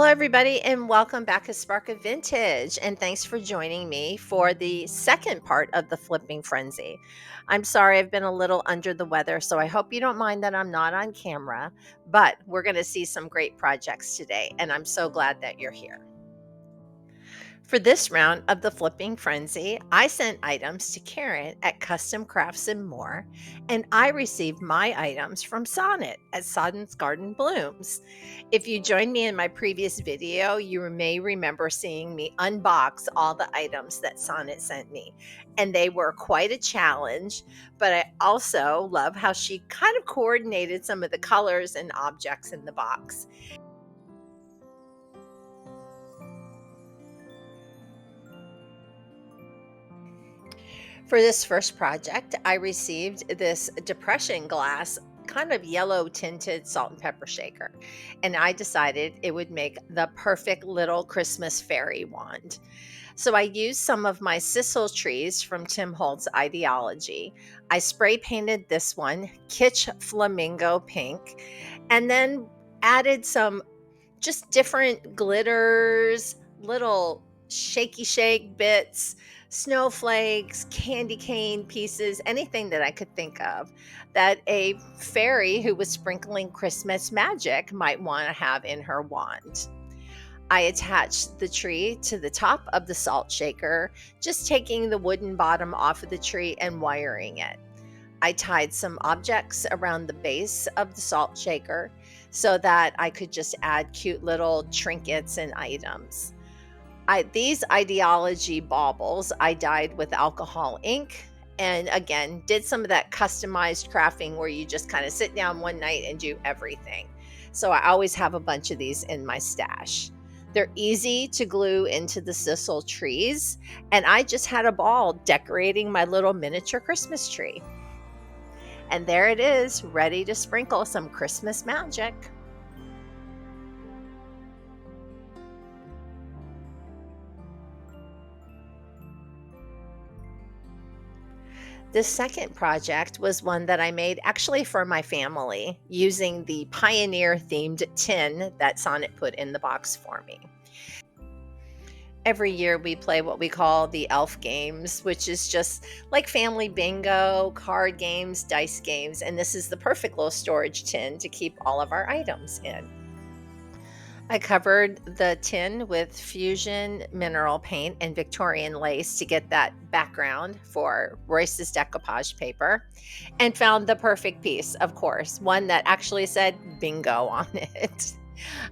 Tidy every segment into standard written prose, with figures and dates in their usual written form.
everybody, and welcome back to Spark of Vintage. And thanks for joining me for the second part of the flipping frenzy. I'm sorry I've been a little under the weather, so I hope you don't mind that I'm not on camera, but we're going to see some great projects today, and I'm so glad that you're here. For this round of the Flipping Frenzy, I sent items to Karen at Custom Crafts and More, and I received my items from Sonnet at Sodden's Garden Blooms. If you joined me in my previous video, you may remember seeing me unbox all the items that Sonnet sent me, and they were quite a challenge, but I also love how she kind of coordinated some of the colors and objects in the box. For this first project, I received this depression glass, kind of yellow tinted salt and pepper shaker, and I decided it would make the perfect little Christmas fairy wand. So I used some of my sisal trees from Tim Holtz Ideology. I spray painted this one, Kitsch Flamingo Pink, and then added some just different glitters, little shaky shake bits, snowflakes, candy cane pieces, anything that I could think of that a fairy who was sprinkling Christmas magic might want to have in her wand. I attached the tree to the top of the salt shaker, just taking the wooden bottom off of the tree and wiring it. I tied some objects around the base of the salt shaker so that I could just add cute little trinkets and items. These ideology baubles I dyed with alcohol ink, and again did some of that customized crafting where you just kind of sit down one night and do everything. So I always have a bunch of these in my stash. They're easy to glue into the sisal trees, and I just had a ball decorating my little miniature Christmas tree. And there it is, ready to sprinkle some Christmas magic. This second project was one that I made actually for my family using the Pioneer themed tin that Sonnet put in the box for me. Every year we play what we call the elf games, which is just like family bingo, card games, dice games, and this is the perfect little storage tin to keep all of our items in. I covered the tin with fusion mineral paint and Victorian lace to get that background for Royce's decoupage paper, and found the perfect piece, of course, one that actually said bingo on it.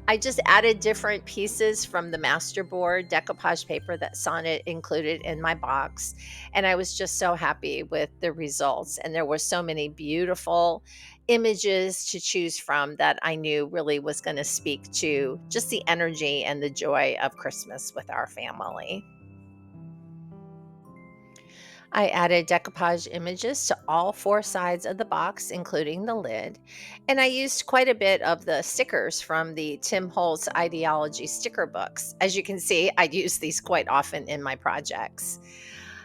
I just added different pieces from the masterboard decoupage paper that Sonnet included in my box, and I was just so happy with the results. And there were so many beautiful images to choose from that I knew really was going to speak to just the energy and the joy of Christmas with our family. I added decoupage images to all four sides of the box, including the lid, and I used quite a bit of the stickers from the Tim Holtz Ideology sticker books. As you can see, I use these quite often in my projects.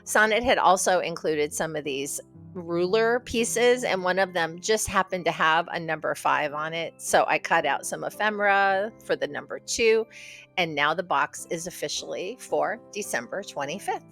Sonnet had also included some of these ruler pieces, and one of them just happened to have a number 5 on it. So I cut out some ephemera for the number 2, and now the box is officially for December 25th.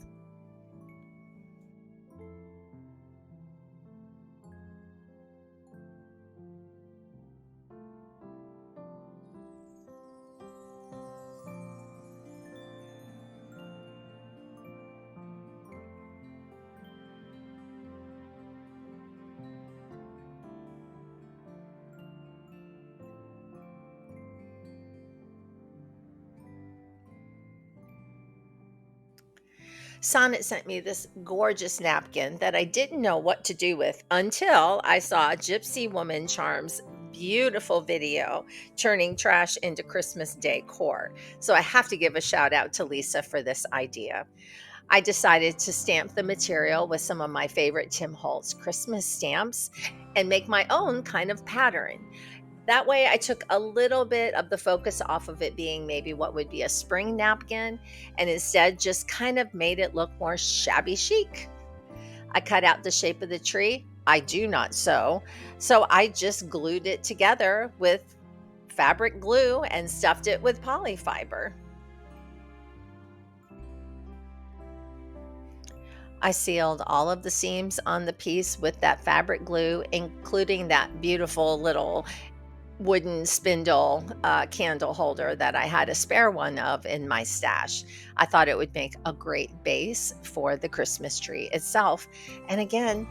Sonnet sent me this gorgeous napkin that I didn't know what to do with until I saw Gypsy Woman Charm's beautiful video turning trash into Christmas decor. So I have to give a shout out to Lisa for this idea. I decided to stamp the material with some of my favorite Tim Holtz Christmas stamps and make my own kind of pattern. That way, I took a little bit of the focus off of it being maybe what would be a spring napkin, and instead just kind of made it look more shabby chic. I cut out the shape of the tree. I do not sew, so I just glued it together with fabric glue and stuffed it with polyfiber. I sealed all of the seams on the piece with that fabric glue, including that beautiful little wooden spindle candle holder that I had a spare one of in my stash. I thought it would make a great base for the Christmas tree itself. And again,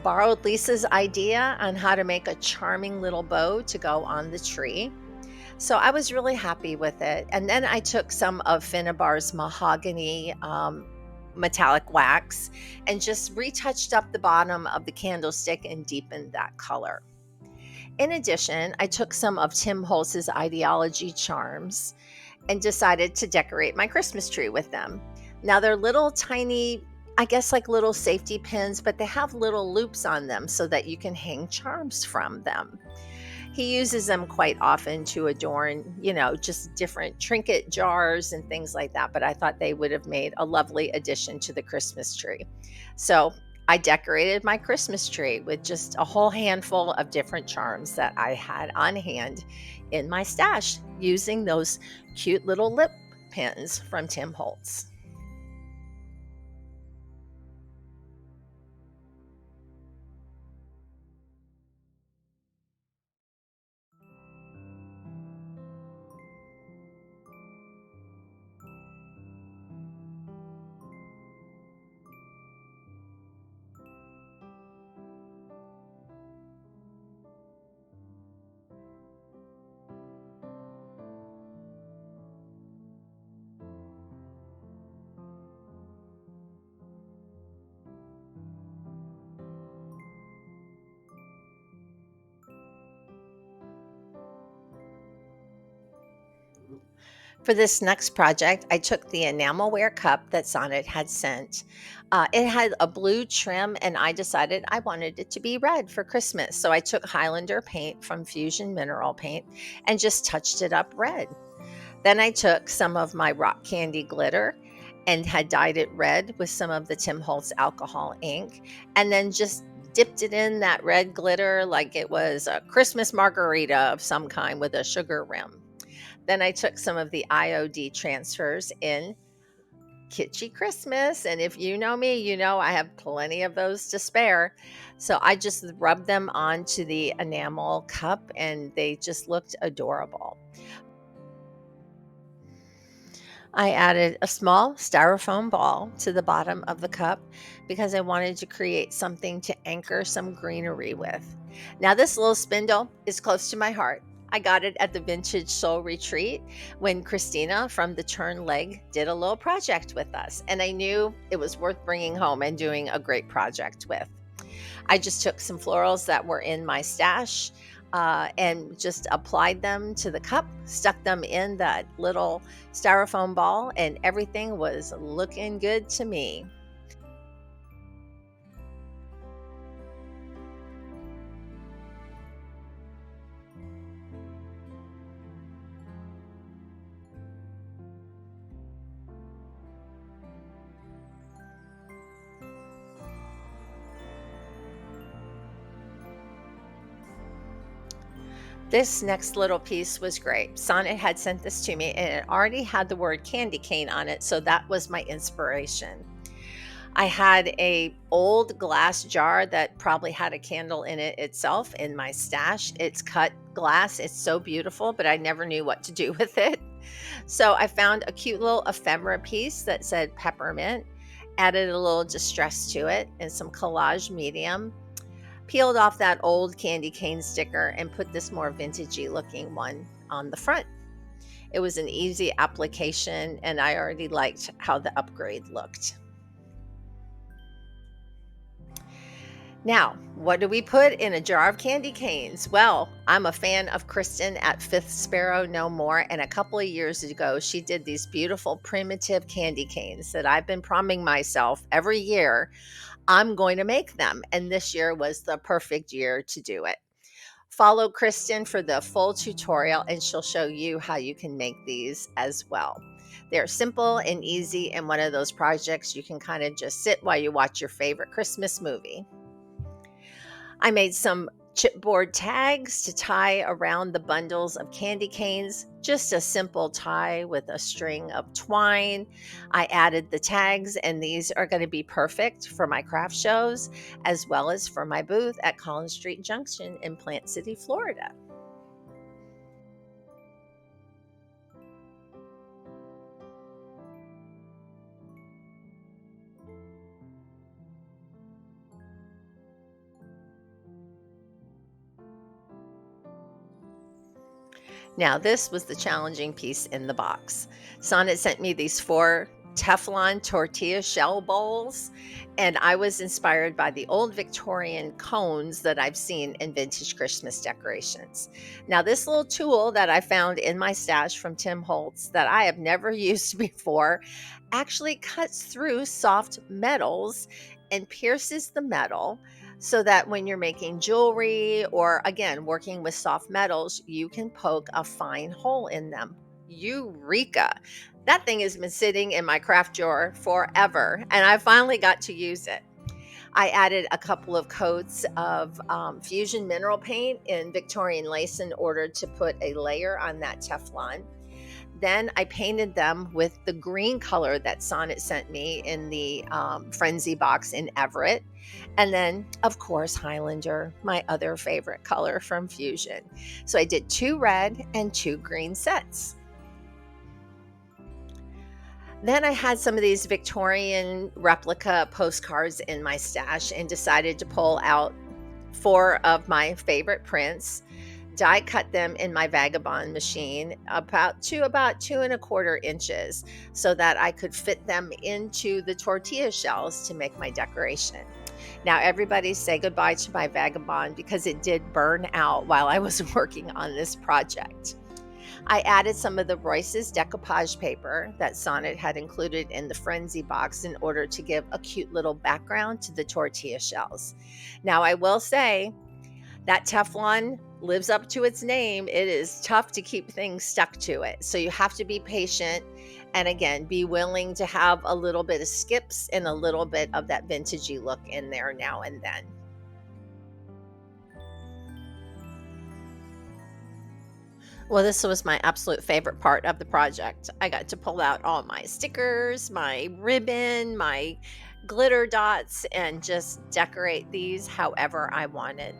borrowed Lisa's idea on how to make a charming little bow to go on the tree. So I was really happy with it. And then I took some of Finnabar's mahogany metallic wax and just retouched up the bottom of the candlestick and deepened that color. In addition, I took some of Tim Holtz's ideology charms and decided to decorate my Christmas tree with them. Now they're little tiny, I guess like little safety pins, but they have little loops on them so that you can hang charms from them. He uses them quite often to adorn, just different trinket jars and things like that. But I thought they would have made a lovely addition to the Christmas tree. So I decorated my Christmas tree with just a whole handful of different charms that I had on hand in my stash using those cute little lip pins from Tim Holtz. For this next project, I took the enamelware cup that Sonnet had sent. It had a blue trim, and I decided I wanted it to be red for Christmas. So I took Highlander paint from Fusion Mineral Paint and just touched it up red. Then I took some of my rock candy glitter and had dyed it red with some of the Tim Holtz alcohol ink, and then just dipped it in that red glitter like it was a Christmas margarita of some kind with a sugar rim. Then I took some of the IOD transfers in Kitschy Christmas. And if you know me, you know I have plenty of those to spare. So I just rubbed them onto the enamel cup and they just looked adorable. I added a small styrofoam ball to the bottom of the cup because I wanted to create something to anchor some greenery with. Now, this little spindle is close to my heart. I got it at the Vintage Soul Retreat when Christina from the Turn Leg did a little project with us, and I knew it was worth bringing home and doing a great project with. I just took some florals that were in my stash and just applied them to the cup, stuck them in that little styrofoam ball, and everything was looking good to me. This next little piece was great. Sonnet had sent this to me and it already had the word candy cane on it, so that was my inspiration. I had a old glass jar that probably had a candle in it itself in my stash. It's cut glass. It's so beautiful, but I never knew what to do with it. So I found a cute little ephemera piece that said peppermint, added a little distress to it and some collage medium, peeled off that old candy cane sticker and put this more vintagey looking one on the front. It was an easy application and I already liked how the upgrade looked. Now, what do we put in a jar of candy canes? Well, I'm a fan of Kristen at Fifth Sparrow No More, and a couple of years ago, she did these beautiful primitive candy canes that I've been promising myself every year I'm going to make them, and this year was the perfect year to do it. Follow Kristen for the full tutorial, and she'll show you how you can make these as well. They're simple and easy, and one of those projects you can kind of just sit while you watch your favorite Christmas movie. I made some chipboard tags to tie around the bundles of candy canes, just a simple tie with a string of twine. I added the tags, and these are going to be perfect for my craft shows as well as for my booth at Collins Street Junction in Plant City, Florida. Now, this was the challenging piece in the box. Sonnet sent me these four Teflon tortilla shell bowls, and I was inspired by the old Victorian cones that I've seen in vintage Christmas decorations. Now, this little tool that I found in my stash from Tim Holtz that I have never used before actually cuts through soft metals and pierces the metal so that when you're making jewelry or again working with soft metals, you can poke a fine hole in them. Eureka! That thing has been sitting in my craft drawer forever, and I finally got to use it. I added a couple of coats of fusion mineral paint in Victorian lace in order to put a layer on that Teflon. Then I painted them with the green color that Sonnet sent me in the Frenzy box in Everett. And then, of course, Highlander, my other favorite color from Fusion. So I did two red and two green sets. Then I had some of these Victorian replica postcards in my stash and decided to pull out four of my favorite prints, die cut them in my vagabond machine about 2.25 inches so that I could fit them into the tortilla shells to make my decoration. Now, everybody say goodbye to my vagabond because it did burn out while I was working on this project. I added some of the Royce's decoupage paper that Sonnet had included in the Frenzy box in order to give a cute little background to the tortilla shells. Now, I will say that Teflon lives up to its name. It is tough to keep things stuck to it. So you have to be patient and again, be willing to have a little bit of skips and a little bit of that vintagey look in there now and then. Well, this was my absolute favorite part of the project. I got to pull out all my stickers, my ribbon, my glitter dots, and just decorate these however I wanted.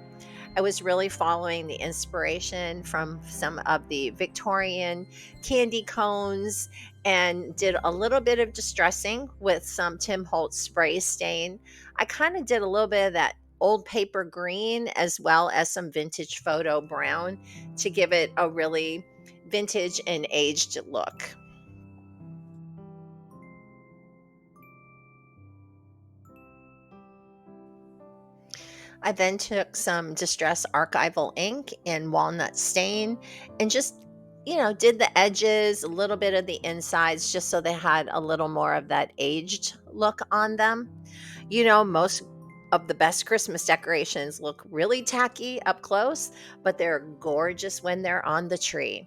I was really following the inspiration from some of the Victorian candy cones and did a little bit of distressing with some Tim Holtz spray stain. I kind of did a little bit of that old paper green as well as some vintage photo brown to give it a really vintage and aged look. I then took some Distress Archival ink and walnut stain and just, did the edges, a little bit of the insides, just so they had a little more of that aged look on them. Most of the best Christmas decorations look really tacky up close, but they're gorgeous when they're on the tree.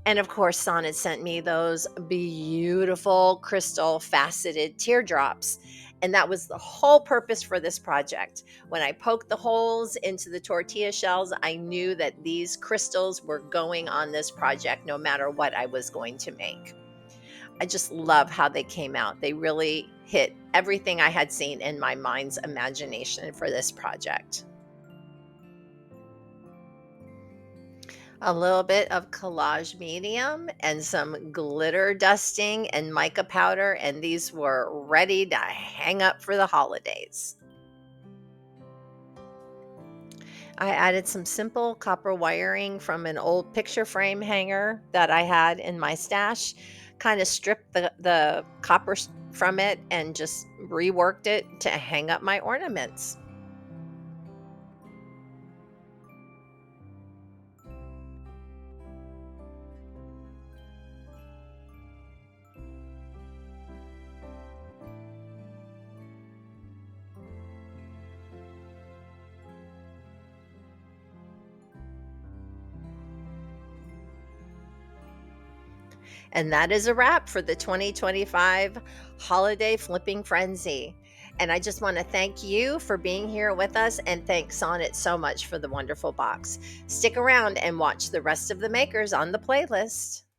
And of course, Sonnet sent me those beautiful crystal faceted teardrops. And that was the whole purpose for this project. When I poked the holes into the tortilla shells, I knew that these crystals were going on this project no matter what I was going to make. I just love how they came out. They really hit everything I had seen in my mind's imagination for this project. A little bit of collage medium and some glitter dusting and mica powder, and these were ready to hang up for the holidays. I added some simple copper wiring from an old picture frame hanger that I had in my stash, kind of stripped the copper from it and just reworked it to hang up my ornaments. And that is a wrap for the 2025 holiday flipping frenzy. And I just want to thank you for being here with us and thank Sonnet so much for the wonderful box. Stick around and watch the rest of the makers on the playlist.